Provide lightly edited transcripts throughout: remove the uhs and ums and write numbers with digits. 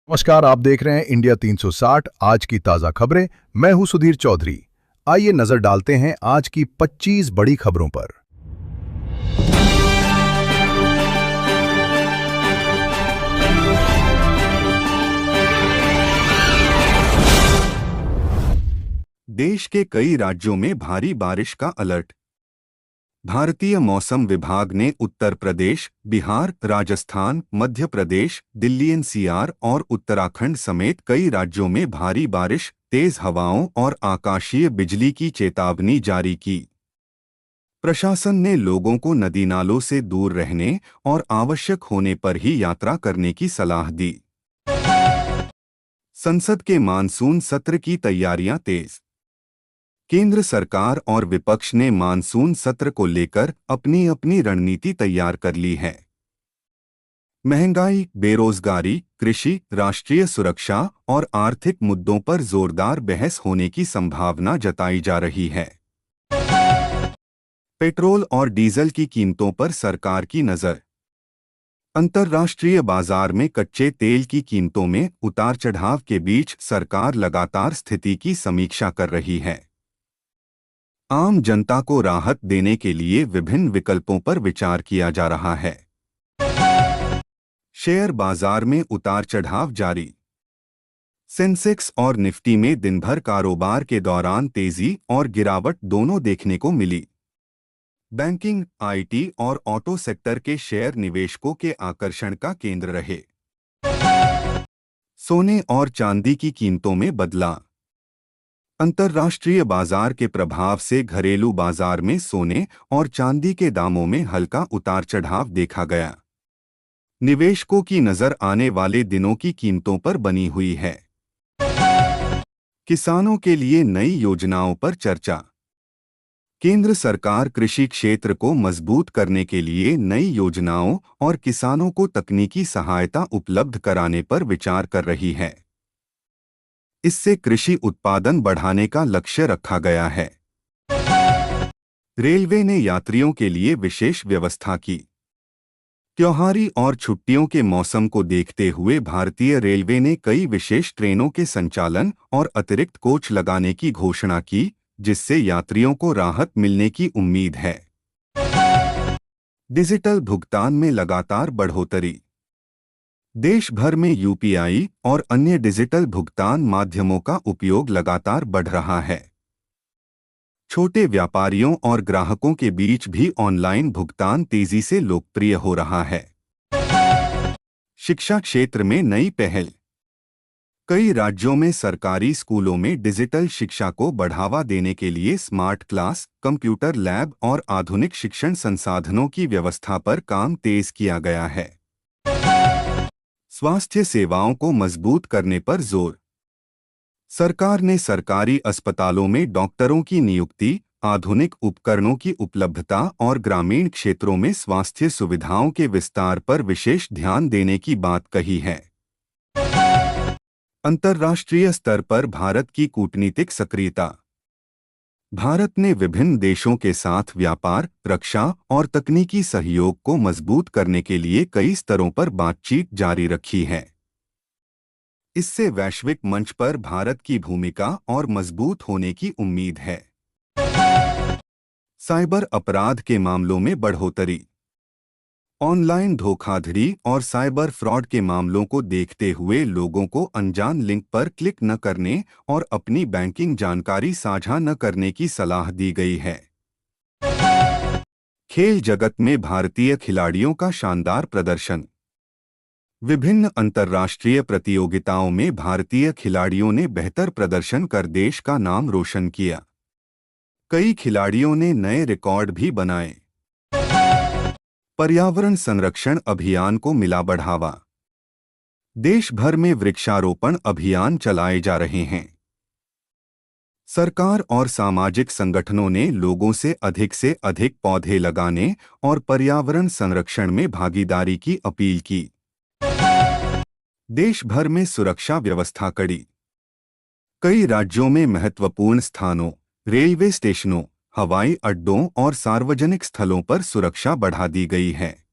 नमस्कार, आप देख रहे हैं इंडिया 360 आज की ताज़ा खबरें। मैं हूं सुधीर चौधरी। आइए नजर डालते हैं आज की 25 बड़ी खबरों पर। देश के कई राज्यों में भारी बारिश का अलर्ट। भारतीय मौसम विभाग ने उत्तर प्रदेश, बिहार, राजस्थान, मध्य प्रदेश, दिल्ली एनसीआर और उत्तराखंड समेत कई राज्यों में भारी बारिश, तेज हवाओं और आकाशीय बिजली की चेतावनी जारी की। प्रशासन ने लोगों को नदी नालों से दूर रहने और आवश्यक होने पर ही यात्रा करने की सलाह दी। संसद के मानसून सत्र की तैयारियां तेज। केंद्र सरकार और विपक्ष ने मानसून सत्र को लेकर अपनी अपनी रणनीति तैयार कर ली है। महंगाई, बेरोजगारी, कृषि, राष्ट्रीय सुरक्षा और आर्थिक मुद्दों पर जोरदार बहस होने की संभावना जताई जा रही है। पेट्रोल और डीजल की कीमतों पर सरकार की नज़र। अंतर्राष्ट्रीय बाजार में कच्चे तेल की कीमतों में उतार चढ़ाव के बीच सरकार लगातार स्थिति की समीक्षा कर रही है। आम जनता को राहत देने के लिए विभिन्न विकल्पों पर विचार किया जा रहा है। शेयर बाजार में उतार चढ़ाव जारी। सेंसेक्स और निफ्टी में दिन भर कारोबार के दौरान तेजी और गिरावट दोनों देखने को मिली। बैंकिंग, आईटी और ऑटो सेक्टर के शेयर निवेशकों के आकर्षण का केंद्र रहे। सोने और चांदी की कीमतों में बदलाव। अंतर्राष्ट्रीय बाजार के प्रभाव से घरेलू बाजार में सोने और चांदी के दामों में हल्का उतार चढ़ाव देखा गया। निवेशकों की नजर आने वाले दिनों की कीमतों पर बनी हुई है। किसानों के लिए नई योजनाओं पर चर्चा। केंद्र सरकार कृषि क्षेत्र को मजबूत करने के लिए नई योजनाओं और किसानों को तकनीकी सहायता उपलब्ध कराने पर विचार कर रही है। इससे कृषि उत्पादन बढ़ाने का लक्ष्य रखा गया है। रेलवे ने यात्रियों के लिए विशेष व्यवस्था की। त्योहारी और छुट्टियों के मौसम को देखते हुए भारतीय रेलवे ने कई विशेष ट्रेनों के संचालन और अतिरिक्त कोच लगाने की घोषणा की, जिससे यात्रियों को राहत मिलने की उम्मीद है। डिजिटल भुगतान में लगातार बढ़ोतरी। देश भर में यूपीआई और अन्य डिजिटल भुगतान माध्यमों का उपयोग लगातार बढ़ रहा है। छोटे व्यापारियों और ग्राहकों के बीच भी ऑनलाइन भुगतान तेजी से लोकप्रिय हो रहा है। शिक्षा क्षेत्र में नई पहल। कई राज्यों में सरकारी स्कूलों में डिजिटल शिक्षा को बढ़ावा देने के लिए स्मार्ट क्लास, कंप्यूटर लैब और आधुनिक शिक्षण संसाधनों की व्यवस्था पर काम तेज किया गया है। स्वास्थ्य सेवाओं को मजबूत करने पर जोर। सरकार ने सरकारी अस्पतालों में डॉक्टरों की नियुक्ति, आधुनिक उपकरणों की उपलब्धता और ग्रामीण क्षेत्रों में स्वास्थ्य सुविधाओं के विस्तार पर विशेष ध्यान देने की बात कही है। अंतर्राष्ट्रीय स्तर पर भारत की कूटनीतिक सक्रियता। भारत ने विभिन्न देशों के साथ व्यापार, रक्षा और तकनीकी सहयोग को मजबूत करने के लिए कई स्तरों पर बातचीत जारी रखी है। इससे वैश्विक मंच पर भारत की भूमिका और मजबूत होने की उम्मीद है। साइबर अपराध के मामलों में बढ़ोतरी। ऑनलाइन धोखाधड़ी और साइबर फ्रॉड के मामलों को देखते हुए लोगों को अनजान लिंक पर क्लिक न करने और अपनी बैंकिंग जानकारी साझा न करने की सलाह दी गई है। खेल जगत में भारतीय खिलाड़ियों का शानदार प्रदर्शन। विभिन्न अंतर्राष्ट्रीय प्रतियोगिताओं में भारतीय खिलाड़ियों ने बेहतर प्रदर्शन कर देश का नाम रोशन किया। कई खिलाड़ियों ने नए रिकॉर्ड भी बनाए। पर्यावरण संरक्षण अभियान को मिला बढ़ावा। देश भर में वृक्षारोपण अभियान चलाए जा रहे हैं। सरकार और सामाजिक संगठनों ने लोगों से अधिक पौधे लगाने और पर्यावरण संरक्षण में भागीदारी की अपील की। देश भर में सुरक्षा व्यवस्था कड़ी। कई राज्यों में महत्वपूर्ण स्थानों, रेलवे स्टेशनों, हवाई अड्डों और सार्वजनिक स्थलों पर सुरक्षा बढ़ा दी गई है।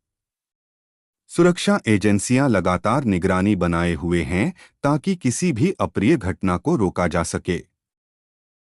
सुरक्षा एजेंसियां लगातार निगरानी बनाए हुए हैं ताकि किसी भी अप्रिय घटना को रोका जा सके।